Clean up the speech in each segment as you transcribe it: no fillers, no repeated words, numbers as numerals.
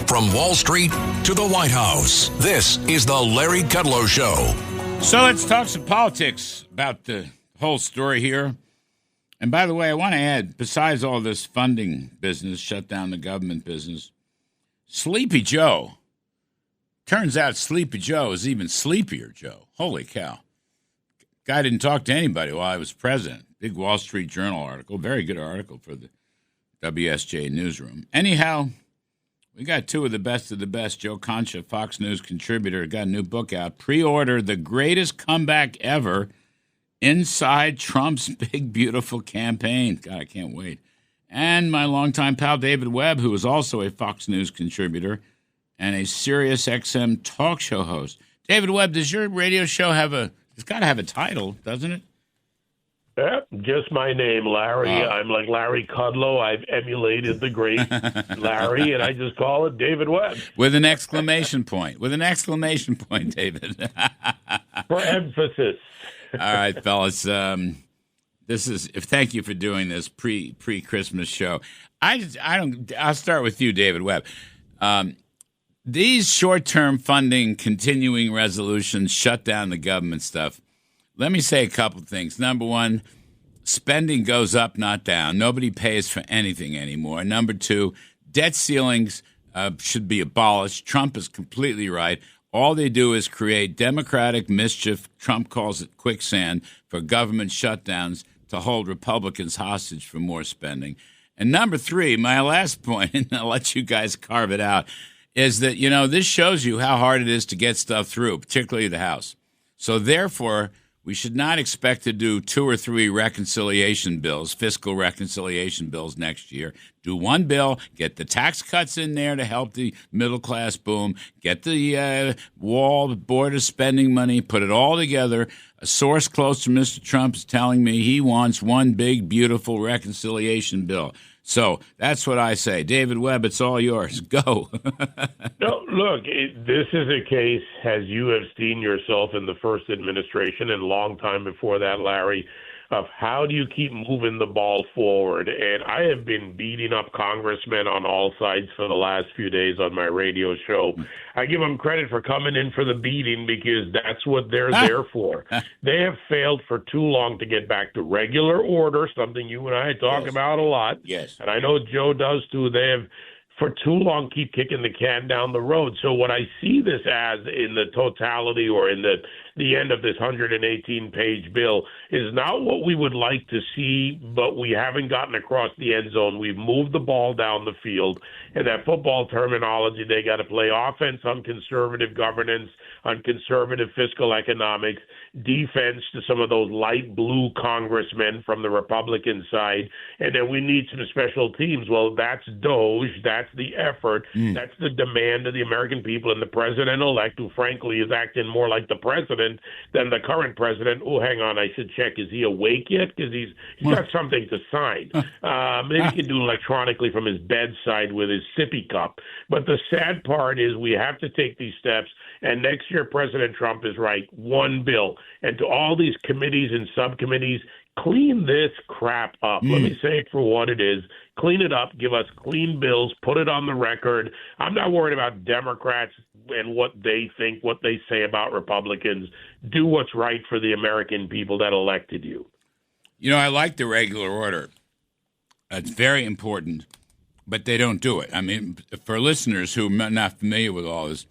From Wall Street to the White House, this is the Larry Kudlow Show. So let's talk some politics about the whole story here. And by the way, I want to add, besides all this funding business, shut down the government business, Sleepy Joe. Turns out Sleepy Joe is even sleepier Joe. Holy cow. Guy didn't talk to anybody while I was president. Big Wall Street Journal article. Very good article for the WSJ newsroom. Anyhow, we got two of the best. Joe Concha, Fox News contributor, got a new book out. Pre-order The Greatest Comeback Ever Inside Trump's Big Beautiful Campaign. God, I can't wait. And my longtime pal David Webb, who is also a Fox News contributor and a Sirius XM talk show host. David Webb, does your radio show it's got to have a title, doesn't it? Just my name, Larry. Oh. I'm like Larry Kudlow. I've emulated the great Larry, and I just call it David Webb. With an exclamation point. David. For emphasis. All right, fellas. Thank you for doing this pre-Christmas show. I'll start with you, David Webb. These short-term funding, continuing resolutions, shut down the government stuff. Let me say a couple things. Number one, spending goes up, not down. Nobody pays for anything anymore. Number two, debt ceilings should be abolished. Trump is completely right. All they do is create democratic mischief. Trump calls it quicksand for government shutdowns to hold Republicans hostage for more spending. And number three, my last point, and I'll let you guys carve it out, is that, this shows you how hard it is to get stuff through, particularly the House. So therefore, we should not expect to do 2 or 3 reconciliation bills, fiscal reconciliation bills next year. Do one bill, get the tax cuts in there to help the middle class boom, get the border spending money, put it all together. A source close to Mr. Trump is telling me he wants one big, beautiful reconciliation bill. So that's what I say. David Webb, it's all yours. Go. No, look, this is a case, as you have seen yourself in the first administration and long time before that, Larry, of how do you keep moving the ball forward. And I have been beating up congressmen on all sides for the last few days on my radio show. I give them credit for coming in for the beating because that's what they're there for. They have failed for too long to get back to regular order, something you and I talk about a lot. Yes. And I know Joe does too. They have for too long keep kicking the can down the road. So what I see this as in the totality or in the end of this 118-page bill is not what we would like to see, but we haven't gotten across the end zone. We've moved the ball down the field. And that football terminology, they got to play offense on conservative governance, on conservative fiscal economics, defense to some of those light blue congressmen from the Republican side, and then we need some special teams. Well, that's Doge, that's the effort, that's the demand of the American people and the president-elect, who frankly is acting more like the president than the current president. Oh, hang on, I should check. Is he awake yet? Because he's got something to sign. Maybe he can do electronically from his bedside with his sippy cup. But the sad part is we have to take these steps, and next year President Trump is right, one bill. And to all these committees and subcommittees, clean this crap up. Let me say it for what it is. Clean it up. Give us clean bills. Put it on the record. I'm not worried about Democrats and what they think, what they say about Republicans. Do what's right for the American people that elected you. I like the regular order. It's very important, but they don't do it. I mean, for listeners who are not familiar with all this,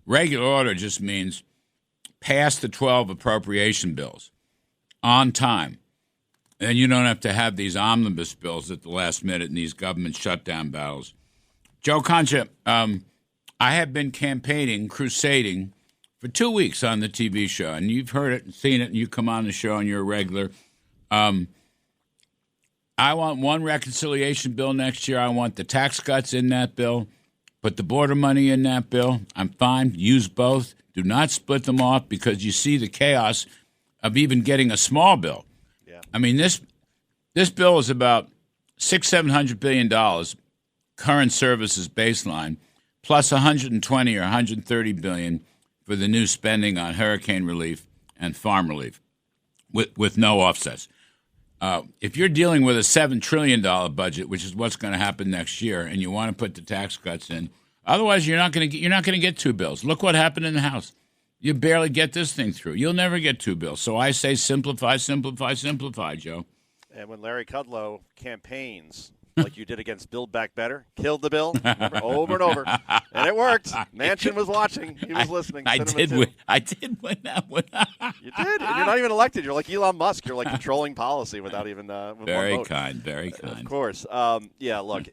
regular order just means pass the 12 appropriation bills on time. And you don't have to have these omnibus bills at the last minute in these government shutdown battles. Joe Concha, I have been campaigning, crusading for 2 weeks on the TV show, and you've heard it and seen it, and you come on the show and you're a regular. I want one reconciliation bill next year. I want the tax cuts in that bill. Put the border money in that bill. I'm fine. Use both. Do not split them off because you see the chaos of even getting a small bill. Yeah. I mean, this bill is about $600-700 billion current services baseline, plus 120 or 130 billion for the new spending on hurricane relief and farm relief, with no offsets. If you're dealing with a $7 trillion budget, which is what's going to happen next year, and you want to put the tax cuts in, otherwise you're not going to get two bills. Look what happened in the House. You barely get this thing through. You'll never get two bills. So I say simplify, simplify, simplify, Joe. And when Larry Kudlow campaigns like you did against Build Back Better, killed the bill over and over, and it worked. Manchin was watching. He was listening. I did win that one. You did, and you're not even elected. You're like Elon Musk. You're like controlling policy without even with very one vote. Very kind. Of course. Yeah, look,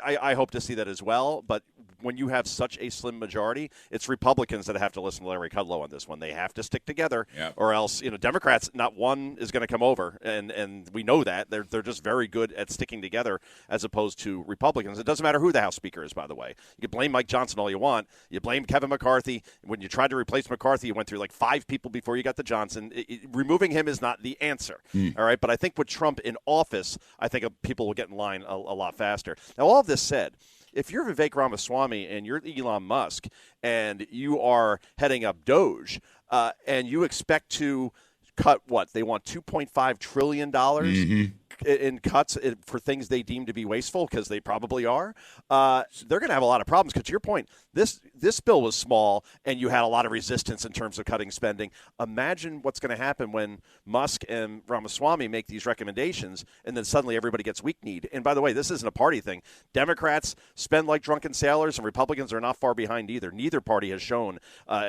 I hope to see that as well, but when you have such a slim majority, it's Republicans that have to listen to Larry Kudlow on this one. They have to stick together, or else, Democrats, not one is going to come over, and we know that. They're just very good at sticking together as opposed to Republicans. It doesn't matter who the House Speaker is, by the way. You can blame Mike Johnson all you want. You blame Kevin McCarthy. When you tried to replace McCarthy, you went through like 5 people before you got to Johnson. Removing him is not the answer, all right? But I think with Trump in office, I think people will get in line a lot faster. Now, all of this said, if you're Vivek Ramaswamy and you're Elon Musk and you are heading up Doge and you expect to cut what? They want $2.5 trillion in cuts for things they deem to be wasteful, because they probably are. They're going to have a lot of problems, because to your point, this bill was small and you had a lot of resistance in terms of cutting spending. Imagine what's going to happen when Musk and Ramaswamy make these recommendations and then suddenly everybody gets weak-kneed. And by the way, this isn't a party thing. Democrats spend like drunken sailors and Republicans are not far behind either. Neither party has shown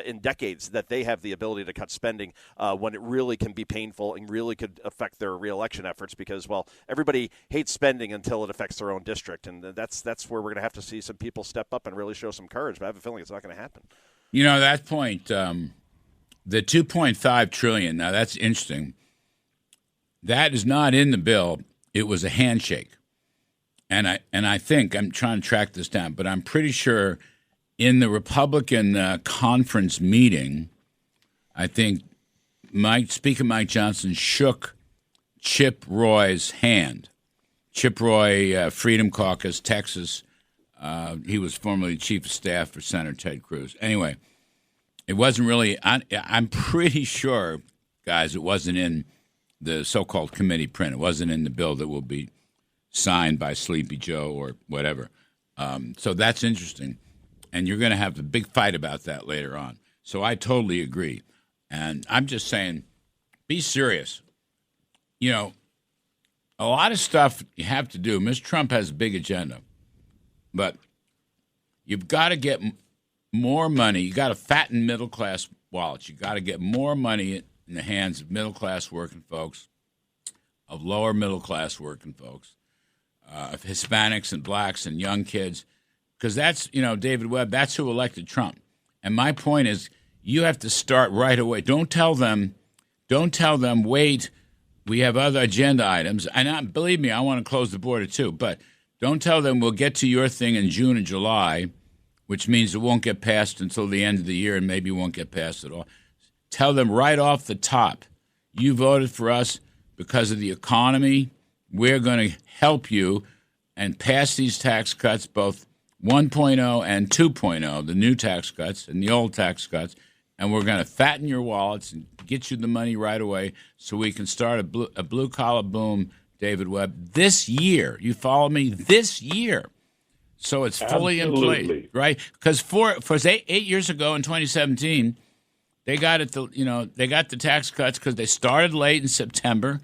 in decades that they have the ability to cut spending when it really can be painful and really could affect their reelection efforts, because, well, everybody hates spending until it affects their own district. And that's where we're going to have to see some people step up and really show some courage. But I have a feeling it's not going to happen. That point, the $2.5 trillion, now that's interesting. That is not in the bill. It was a handshake. And I think, I'm trying to track this down, but I'm pretty sure in the Republican conference meeting, I think Speaker Mike Johnson shook Chip Roy's hand. Chip Roy, Freedom Caucus, Texas. He was formerly chief of staff for Senator Ted Cruz. Anyway, it wasn't really, I'm pretty sure, guys, it wasn't in the so-called committee print. It wasn't in the bill that will be signed by Sleepy Joe or whatever. So that's interesting. And you're going to have a big fight about that later on. So I totally agree. And I'm just saying, be serious. A lot of stuff you have to do. Mr. Trump has a big agenda. But you've got to get more money. You got to fatten middle-class wallets. You got to get more money in the hands of middle-class working folks, of lower middle-class working folks, of Hispanics and blacks and young kids. Because that's, David Webb, that's who elected Trump. And my point is, you have to start right away. Don't tell them, wait, we have other agenda items. And believe me, I want to close the border too. But don't tell them we'll get to your thing in June and July, which means it won't get passed until the end of the year and maybe won't get passed at all. Tell them right off the top, you voted for us because of the economy. We're going to help you and pass these tax cuts, both 1.0 and 2.0, the new tax cuts and the old tax cuts, and we're going to fatten your wallets and get you the money right away so we can start a blue-collar boom, David Webb, this year. You follow me? This year. So it's fully in place, right? Because for 8 years ago in 2017, they got the tax cuts because they started late in September,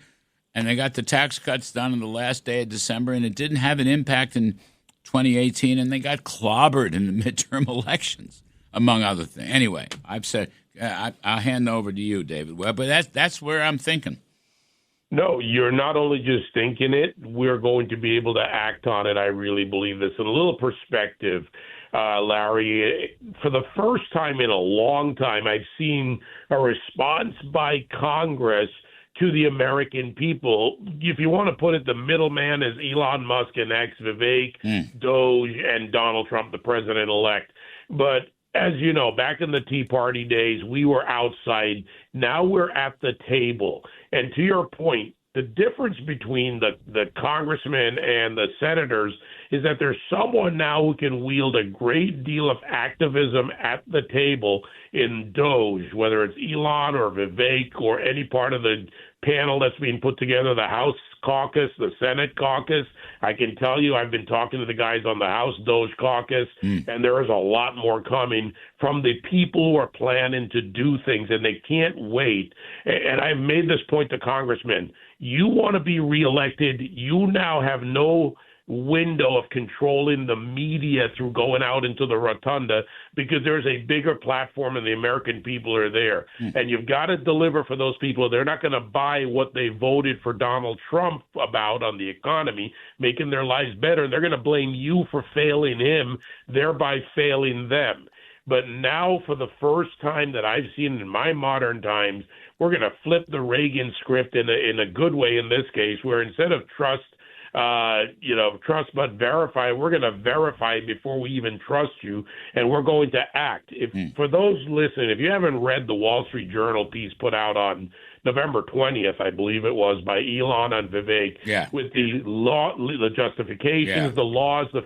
and they got the tax cuts done on the last day of December, and it didn't have an impact in 2018, and they got clobbered in the midterm elections, among other things. Anyway, I've said I'll hand over to you, David Webb, but that's where I'm thinking. No, you're not only just thinking it, we're going to be able to act on it. I really believe this. In a little perspective, Larry, for the first time in a long time, I've seen a response by Congress to the American people. If you want to put it, the middleman is Elon Musk and ex-Vivek, Doge, and Donald Trump, the president-elect. But as you know, back in the Tea Party days, we were outside. Now we're at the table. And to your point, the difference between the congressmen and the senators is that there's someone now who can wield a great deal of activism at the table in Doge, whether it's Elon or Vivek or any part of the panel that's being put together, the House caucus, the Senate caucus. I can tell you I've been talking to the guys on the House Doge caucus, and there is a lot more coming from the people who are planning to do things, and they can't wait. And I've made this point to congressmen. You want to be reelected, you now have no window of controlling the media through going out into the rotunda because there's a bigger platform and the American people are there. And you've got to deliver for those people. They're not going to buy what they voted for Donald Trump about on the economy, making their lives better. They're going to blame you for failing him, thereby failing them. But now, for the first time that I've seen in my modern times, we're going to flip the Reagan script in a good way in this case, where instead of trust but verify. We're going to verify before we even trust you, and we're going to act. For those listening, if you haven't read the Wall Street Journal piece put out on November 20th, I believe it was, by Elon and Vivek, with the law, the justifications, the laws, the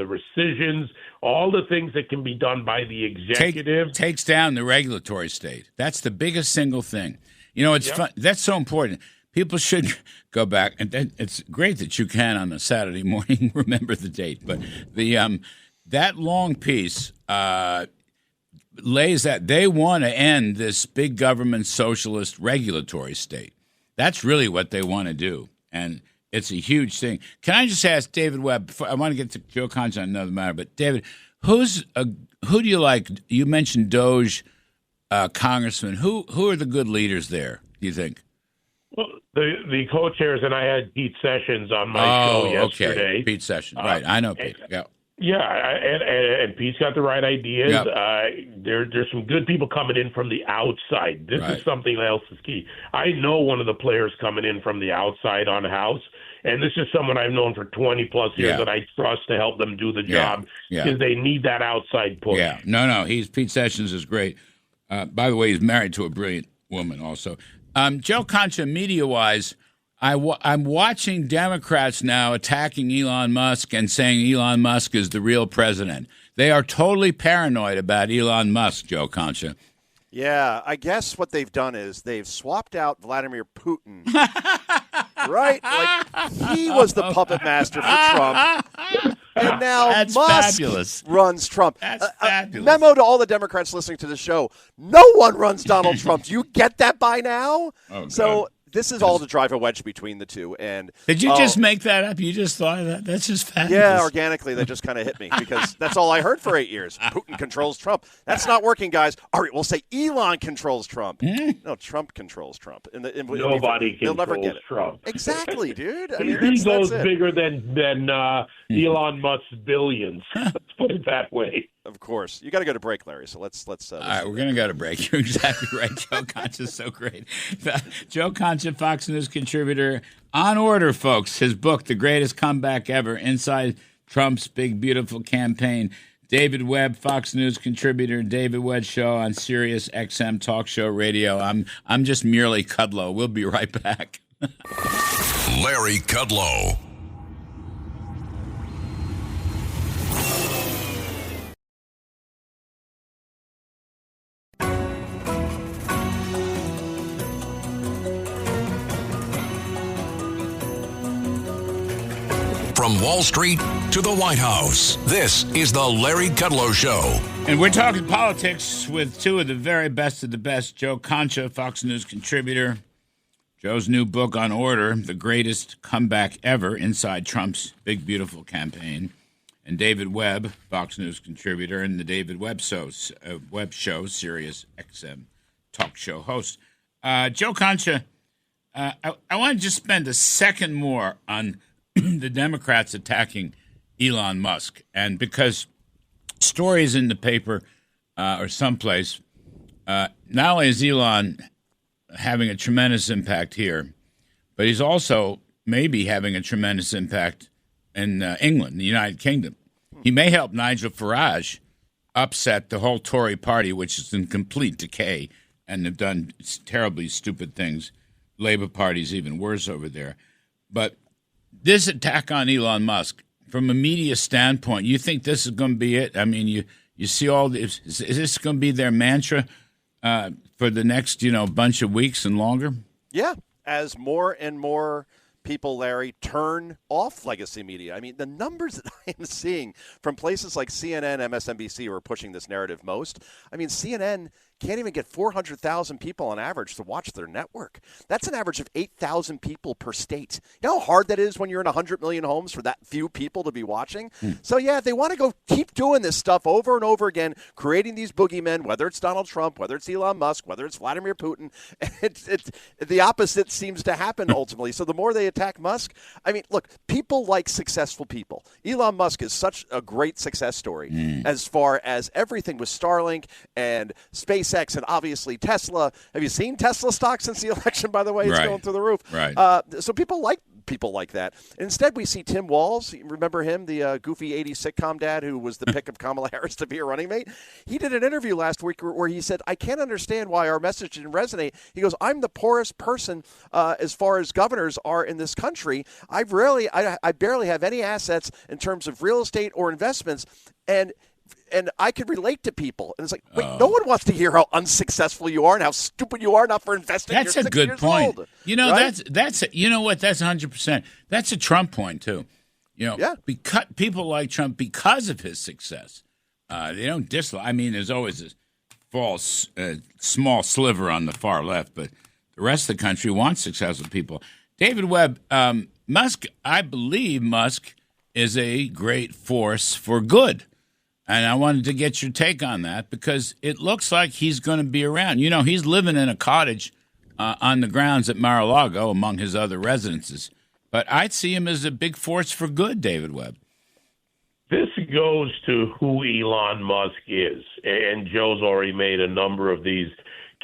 rescissions, all the things that can be done by the executive. Takes down the regulatory state. That's the biggest single thing. You know, it's fun. That's so important. People should go back, and it's great that you can on a Saturday morning remember the date. But the that long piece lays that they want to end this big government socialist regulatory state. That's really what they want to do, and it's a huge thing. Can I just ask David Webb? I want to get to Joe Concha on another matter, but David, who do you like? You mentioned Doge congressman. Who are the good leaders there? Do you think? Well, the co-chairs, and I had Pete Sessions on my show yesterday. Okay. Pete Sessions, right. I know Pete, and Pete's got the right ideas. There's some good people coming in from the outside. This is something else is key. I know one of the players coming in from the outside on House, and this is someone I've known for 20-plus years that I trust to help them do the job because they need that outside push. Yeah, no, Pete Sessions is great. By the way, he's married to a brilliant woman also. Joe Concha, media-wise, I'm watching Democrats now attacking Elon Musk and saying Elon Musk is the real president. They are totally paranoid about Elon Musk, Joe Concha. Yeah, I guess what they've done is they've swapped out Vladimir Putin, right? Like, he was the puppet master for Trump. And now Musk fabulous. Runs Trump. That's fabulous. Memo to all the Democrats listening to the show. No one runs Donald Trump. Do you get that by now? Oh, so this is all to drive a wedge between the two. And did you just make that up? You just thought of that? That's just fabulous. Yeah, organically, that just kind of hit me because that's all I heard for 8 years. Putin controls Trump. That's not working, guys. All right, we'll say Elon controls Trump. No, Trump controls Trump. Nobody controls Trump. Exactly, dude. I mean, he goes bigger than Elon Musk's billions. Let's put it that way. Of course. You got to go to break, Larry, so let's all right, we're going to go to break. You're exactly right. Joe Concha's so great. Joe Concha, Fox News contributor. On order, folks. His book, The Greatest Comeback Ever, Inside Trump's Big Beautiful Campaign. David Webb, Fox News contributor. David Webb Show on Sirius XM Talk Show Radio. I'm just merely Kudlow. We'll be right back. Larry Kudlow. From Wall Street to the White House, this is the Larry Kudlow Show. And we're talking politics with two of the very best of the best. Joe Concha, Fox News contributor. Joe's new book on order, The Greatest Comeback Ever, Inside Trump's Big Beautiful Campaign. And David Webb, Fox News contributor, and the David Webb Show, Sirius XM Talk Show host. Joe Concha, I want to just spend a second more on the Democrats attacking Elon Musk. And because stories in the paper or someplace, not only is Elon having a tremendous impact here, but he's also maybe having a tremendous impact in England, the United Kingdom. He may help Nigel Farage upset the whole Tory party, which is in complete decay and have done terribly stupid things. Labour Party's even worse over there. But this attack on Elon Musk, from a media standpoint, you think this is going to be it? I mean, you see all this. Is this going to be their mantra for the next, bunch of weeks and longer? Yeah. as more and more people, Larry, turn off legacy media. I mean, the numbers that I am seeing from places like CNN, MSNBC, who are pushing this narrative most. I mean, CNN can't even get 400,000 people on average to watch their network. That's an average of 8,000 people per state. You know how hard that is when you're in 100 million homes for that few people to be watching? So, yeah, they want to go keep doing this stuff over and over again, creating these boogeymen, whether it's Donald Trump, whether it's Elon Musk, whether it's Vladimir Putin. It's the opposite seems to happen ultimately. So the more they attack Musk, I mean, look, people like successful people. Elon Musk is such a great success story as far as everything with Starlink and SpaceX and obviously Tesla. Have you seen Tesla stock since the election, by the way? It's going through the roof. Right. So people like people like that. Instead, we see Tim Walz. Remember him, the goofy 80s sitcom dad who was the pick of Kamala Harris to be a running mate? He did an interview last week where he said, I can't understand why our message didn't resonate. He goes, I'm the poorest person as far as governors are in this country. I barely have any assets in terms of real estate or investments. And I could relate to people. And it's like, wait, no one wants to hear how unsuccessful you are and how stupid you are not for investing. That's a good point. Old, you know, right? that's you know what? That's 100%. That's a Trump point, too. You know, because people like Trump because of his success. They don't dislike. I mean, there's always this false, small sliver on the far left, but the rest of the country wants successful people. David Webb, Musk, I believe Musk is a great force for good. And I wanted to get your take on that because it looks like he's going to be around. You know, he's living in a cottage on the grounds at Mar-a-Lago among his other residences. But I'd see him as a big force for good, David Webb. This goes to who Elon Musk is. And Joe's already made a number of these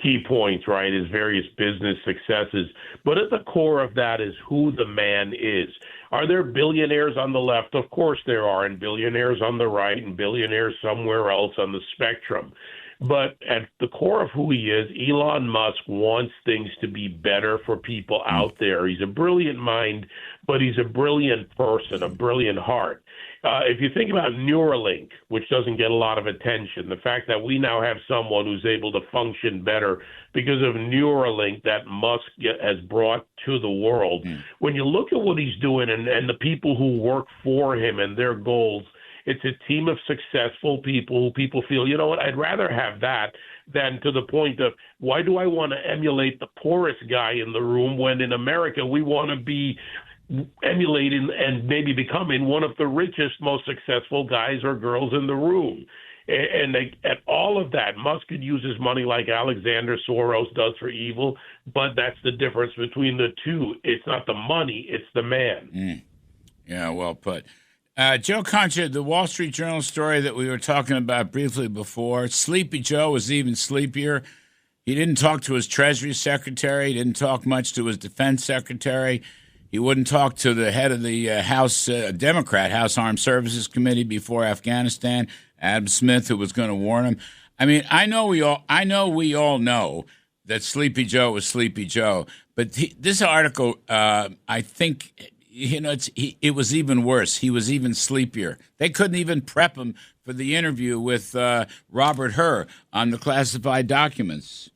key points, right, his various business successes. But at the core of that is who the man is. Are there billionaires on the left? Of course there are, and billionaires on the right, and billionaires somewhere else on the spectrum. But at the core of who he is, Elon Musk wants things to be better for people out there. He's a brilliant mind, but he's a brilliant person, a brilliant heart. If you think about Neuralink, which doesn't get a lot of attention, the fact that we now have someone who's able to function better because of Neuralink that Musk has brought to the world, when you look at what he's doing and the people who work for him and their goals, it's a team of successful people who people feel, you know what, I'd rather have that than to the point of why do I want to emulate the poorest guy in the room when in America we want to be emulating and maybe becoming one of the richest, most successful guys or girls in the room. And at all of that, Musk could use his money like Alexander Soros does for evil, but that's the difference between the two. It's not the money, it's the man. Yeah, well put. Joe Concha, the Wall Street Journal story that we were talking about briefly before, Sleepy Joe was even sleepier. He didn't talk to his Treasury Secretary. He didn't talk much to his Defense Secretary. He wouldn't talk to the head of the House Democrat House Armed Services Committee before Afghanistan, Adam Smith, who was going to warn him. I mean, I know we all know that Sleepy Joe was Sleepy Joe, but this article, I think, you know, it was even worse. He was even sleepier. They couldn't even prep him for the interview with Robert Hur on the classified documents.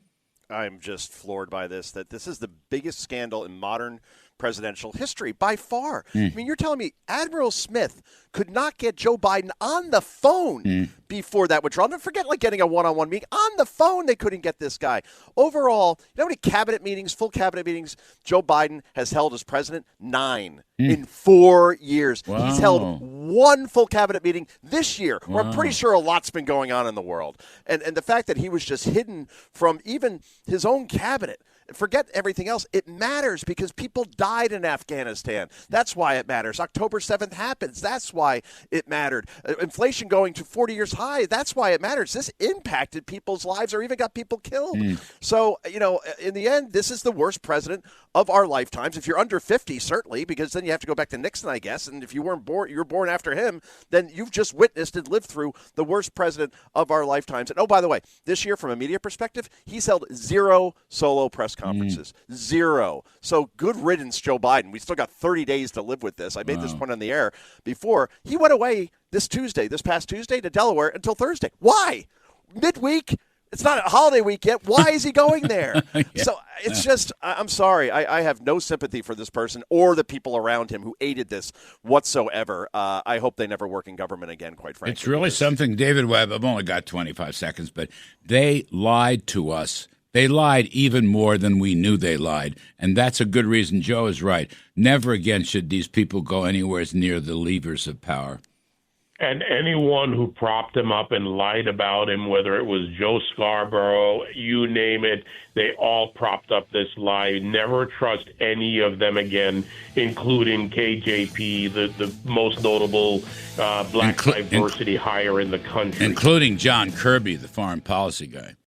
I'm just floored by this, that this is the biggest scandal in modern presidential history by far. I mean, you're telling me Admiral Smith could not get Joe Biden on the phone before that withdrawal. Don't forget, like, getting a one-on-one meeting. On the phone, they couldn't get this guy. Overall, you know how many cabinet meetings, full cabinet meetings, Joe Biden has held as president? 9 in 4 years. Wow. He's held one full cabinet meeting this year. Wow. Where I'm pretty sure a lot's been going on in the world. And the fact that he was just hidden from even his own cabinet. Forget everything else. It matters because people died in Afghanistan. That's why it matters. October 7th happens. That's why it mattered. Inflation going to 40 years high. That's why it matters. This impacted people's lives or even got people killed. So, you know, in the end, this is the worst president of our lifetimes. If you're under 50, certainly, because then you have to go back to Nixon, I guess. And if you weren't born, you were born after him, then you've just witnessed and lived through the worst president of our lifetimes. And, oh, by the way, this year, from a media perspective, he's held 0 solo press conferences. 0. So good riddance, Joe Biden. We still got 30 days to live with this. I made this point on the air before. He went away this past Tuesday, to Delaware until Thursday. Why? Midweek, It's not a holiday week yet. Why is he going there? Yeah. So it's just, I'm sorry. I have no sympathy for this person or the people around him who aided this whatsoever. I hope they never work in government again, quite frankly. It's really something, David Webb. I've only got 25 seconds, but they lied to us. They lied even more than we knew they lied. And that's a good reason. Joe is right. Never again should these people go anywhere near the levers of power. And anyone who propped him up and lied about him, whether it was Joe Scarborough, you name it, they all propped up this lie. Never trust any of them again, including KJP, the most notable black diversity hire in the country. Including John Kirby, the foreign policy guy.